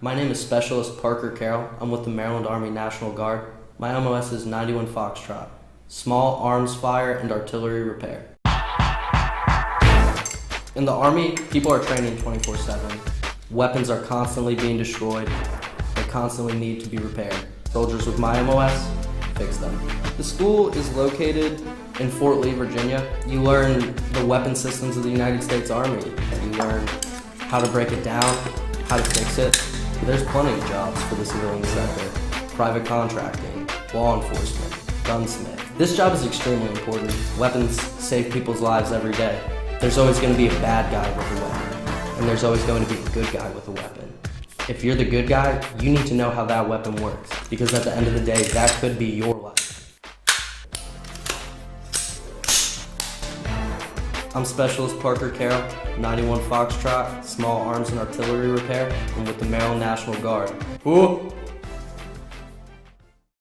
My name is Specialist Parker Carroll. I'm with the Maryland Army National Guard. My MOS is 91 Foxtrot, Small Arms Fire and Artillery Repair. In the Army, people are training 24/7. Weapons are constantly being destroyed. They constantly need to be repaired. Soldiers with my MOS fix them. The school is located in Fort Lee, Virginia. You learn the weapon systems of the United States Army. You learn how to break it down, how to fix it. There's plenty of jobs for the civilian sector. Private contracting, law enforcement, gunsmith. This job is extremely important. Weapons save people's lives every day. There's always going to be a bad guy with a weapon, and there's always going to be a good guy with a weapon. If you're the good guy, you need to know how that weapon works, because at the end of the day, that could be your life. I'm Specialist Parker Carroll, 91 Foxtrot, Small Arms and Artillery Repair, and with the Maryland National Guard. Ooh.